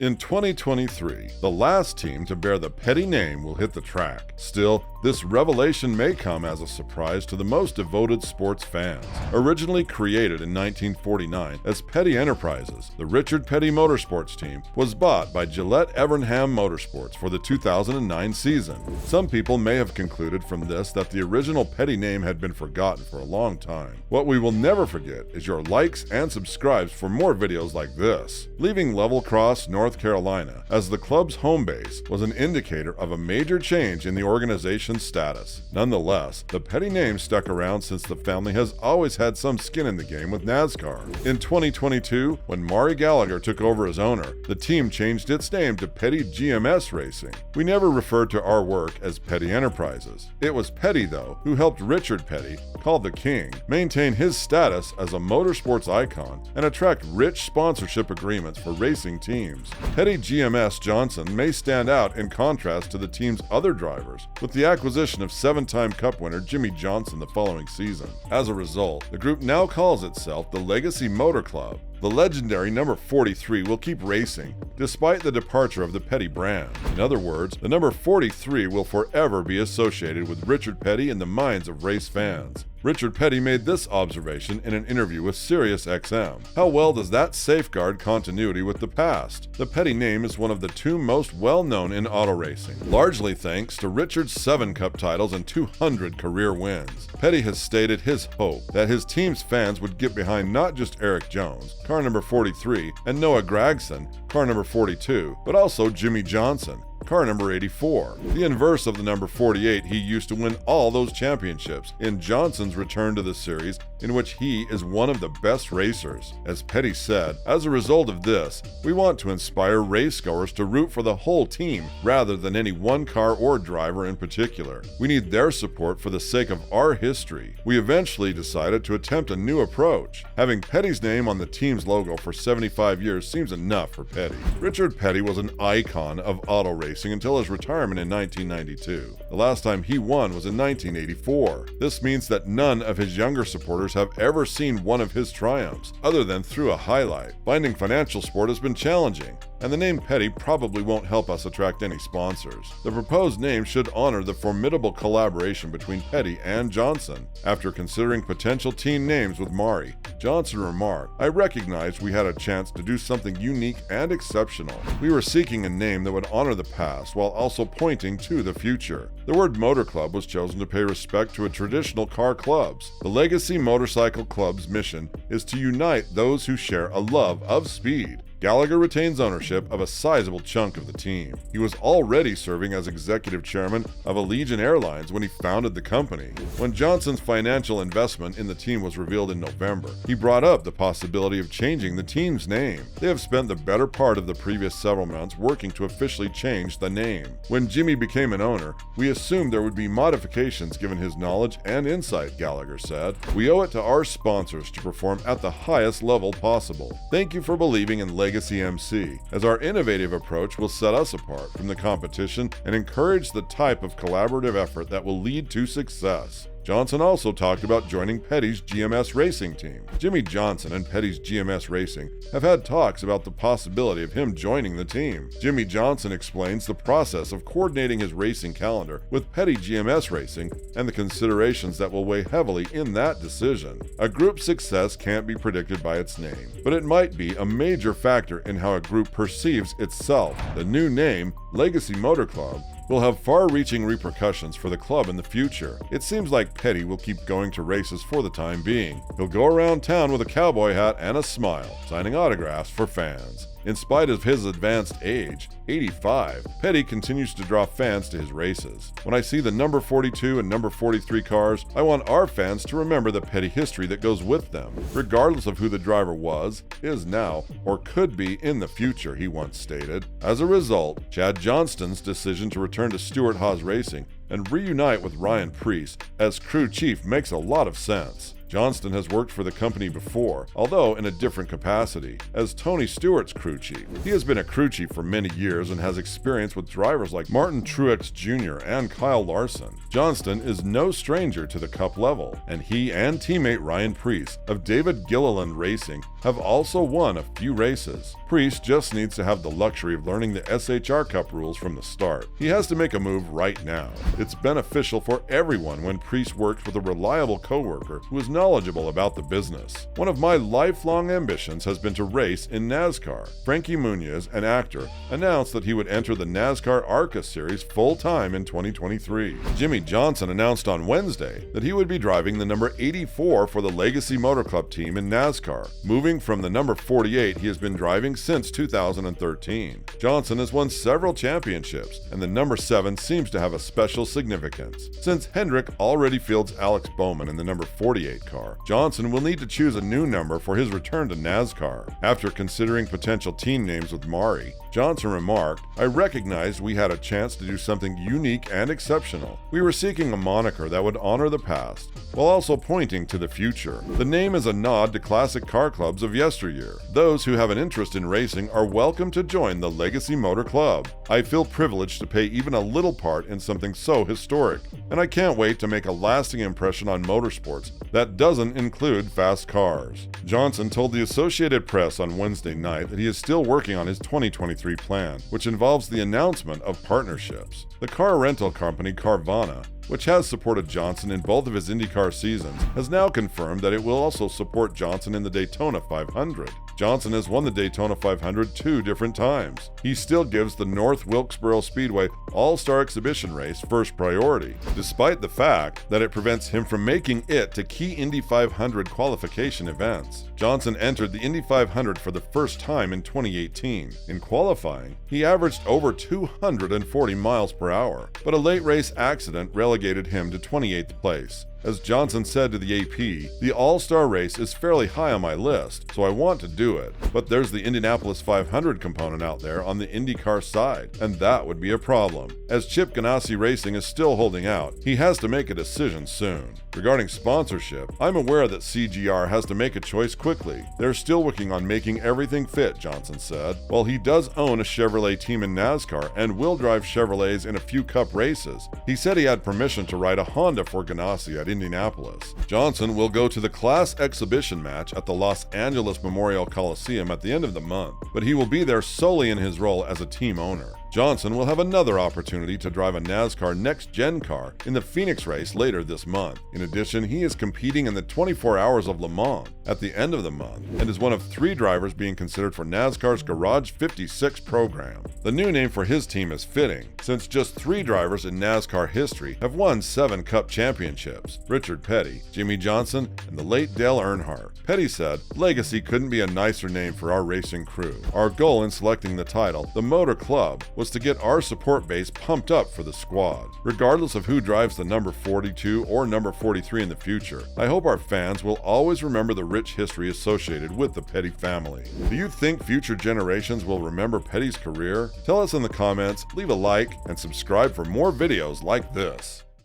In 2023, the last team to bear the Petty name will hit the track. Still, this revelation may come as a surprise to the most devoted sports fans. Originally created in 1949 as Petty Enterprises, the Richard Petty Motorsports team was bought by Gillette Evernham Motorsports for the 2009 season. Some people may have concluded from this that the original Petty name had been forgotten for a long time. What we will never forget is your likes and subscribes for more videos like this. Leaving Level Cross, North Carolina, as the club's home base was an indicator of a major change in the organization's status. Nonetheless, the Petty name stuck around since the family has always had some skin in the game with NASCAR. In 2022, when Maury Gallagher took over as owner, the team changed its name to Petty GMS Racing. We never referred to our work as Petty Enterprises. It was Petty, though, who helped Richard Petty, called the King, maintain his status as a motorsports icon and attract rich sponsorship agreements for racing teams. Petty GMS Johnson may stand out in contrast to the team's other drivers, with the acquisition of 7-time Cup winner Jimmie Johnson the following season. As a result, the group now calls itself the Legacy Motor Club. The legendary number 43 will keep racing, despite the departure of the Petty brand. In other words, the number 43 will forever be associated with Richard Petty in the minds of race fans. Richard Petty made this observation in an interview with SiriusXM. How well does that safeguard continuity with the past? The Petty name is one of the two most well-known in auto racing, largely thanks to Richard's 7 Cup titles and 200 career wins. Petty has stated his hope that his team's fans would get behind not just Eric Jones, car number 43, and Noah Gragson, car number 42, but also Jimmie Johnson, car number 84. The inverse of the number 48, he used to win all those championships in Johnson's return to the series, in which he is one of the best racers. As Petty said, as a result of this, we want to inspire racegoers to root for the whole team rather than any one car or driver in particular. We need their support for the sake of our history. We eventually decided to attempt a new approach. Having Petty's name on the team's logo for 75 years seems enough for Petty. Richard Petty was an icon of auto racing until his retirement in 1992. The last time he won was in 1984. This means that none of his younger supporters have ever seen one of his triumphs, other than through a highlight. Finding financial support has been challenging, and the name Petty probably won't help us attract any sponsors. The proposed name should honor the formidable collaboration between Petty and Johnson. After considering potential team names with Maury, Johnson remarked, "I recognized we had a chance to do something unique and exceptional. We were seeking a name that would honor the past while also pointing to the future. The word Motor Club was chosen to pay respect to a traditional car clubs. The Legacy Motorcycle Club's mission is to unite those who share a love of speed." Gallagher retains ownership of a sizable chunk of the team. He was already serving as executive chairman of Allegiant Airlines when he founded the company. When Johnson's financial investment in the team was revealed in November, he brought up the possibility of changing the team's name. They have spent the better part of the previous several months working to officially change the name. When Jimmie became an owner, we assumed there would be modifications given his knowledge and insight, Gallagher said. "We owe it to our sponsors to perform at the highest level possible. Thank you for believing in Legacy MC, as our innovative approach will set us apart from the competition and encourage the type of collaborative effort that will lead to success." Johnson also talked about joining Petty's GMS Racing team. Jimmie Johnson and Petty's GMS Racing have had talks about the possibility of him joining the team. Jimmie Johnson explains the process of coordinating his racing calendar with Petty GMS Racing and the considerations that will weigh heavily in that decision. A group's success can't be predicted by its name, but it might be a major factor in how a group perceives itself. The new name, Legacy Motor Club, will have far-reaching repercussions for the club in the future. It seems like Petty will keep going to races for the time being. He'll go around town with a cowboy hat and a smile, signing autographs for fans. In spite of his advanced age, 85, Petty continues to draw fans to his races. When I see the number 42 and number 43 cars, I want our fans to remember the Petty history that goes with them, regardless of who the driver was, is now, or could be in the future, he once stated. As a result, Chad Johnston's decision to return to Stewart-Haas Racing and reunite with Ryan Preece as crew chief makes a lot of sense. Johnston has worked for the company before, although in a different capacity, as Tony Stewart's crew chief. He has been a crew chief for many years and has experience with drivers like Martin Truex Jr. and Kyle Larson. Johnston is no stranger to the Cup level, and he and teammate Ryan Preece of David Gilliland Racing have also won a few races. Preece just needs to have the luxury of learning the SHR Cup rules from the start. He has to make a move right now. It's beneficial for everyone when Preece works with a reliable co-worker who is knowledgeable about the business. One of my lifelong ambitions has been to race in NASCAR. Frankie Muniz, an actor, announced that he would enter the NASCAR ARCA series full-time in 2023. Jimmie Johnson announced on Wednesday that he would be driving the number 84 for the Legacy Motor Club team in NASCAR, moving from the number 48 he has been driving since 2013. Johnson has won several championships, and the number 7 seems to have a special significance. Since Hendrick already fields Alex Bowman in the number 48 car, Johnson will need to choose a new number for his return to NASCAR. After considering potential team names with Mari, Johnson remarked, "I recognized we had a chance to do something unique and exceptional. We were seeking a moniker that would honor the past, while also pointing to the future. The name is a nod to classic car clubs of yesteryear. Those who have an interest in racing are welcome to join the Legacy Motor Club. I feel privileged to play even a little part in something so historic, and I can't wait to make a lasting impression on motorsports that doesn't include fast cars." Johnson told the Associated Press on Wednesday night that he is still working on his 2023 plan, which involves the announcement of partnerships. The car rental company Carvana, which has supported Johnson in both of his IndyCar seasons, has now confirmed that it will also support Johnson in the Daytona 500. Johnson has won the Daytona 500 2 different times. He still gives the North Wilkesboro Speedway All-Star Exhibition race first priority, despite the fact that it prevents him from making it to key Indy 500 qualification events. Johnson entered the Indy 500 for the first time in 2018. In qualifying, he averaged over 240 miles per hour, but a late race accident relegated him to 28th place. As Johnson said to the AP, "The All-Star race is fairly high on my list, so I want to do it. But there's the Indianapolis 500 component out there on the IndyCar side, and that would be a problem. As Chip Ganassi Racing is still holding out, he has to make a decision soon." Regarding sponsorship, "I'm aware that CGR has to make a choice quickly. They're still working on making everything fit," Johnson said. While he does own a Chevrolet team in NASCAR and will drive Chevrolets in a few Cup races, he said he had permission to ride a Honda for Ganassi at Indianapolis. Johnson will go to the Class Exhibition match at the Los Angeles Memorial Coliseum at the end of the month, but he will be there solely in his role as a team owner. Johnson will have another opportunity to drive a NASCAR Next Gen car in the Phoenix race later this month. In addition, he is competing in the 24 Hours of Le Mans at the end of the month and is one of 3 drivers being considered for NASCAR's Garage 56 program. The new name for his team is fitting, since just 3 drivers in NASCAR history have won 7 Cup championships: Richard Petty, Jimmie Johnson, and the late Dale Earnhardt. Petty said, "Legacy couldn't be a nicer name for our racing crew. Our goal in selecting the title, the Motor Club, was to get our support base pumped up for the squad. Regardless of who drives the number 42 or number 43 in the future, I hope our fans will always remember the rich history associated with the Petty family." Do you think future generations will remember Petty's career? Tell us in the comments, leave a like, and subscribe for more videos like this.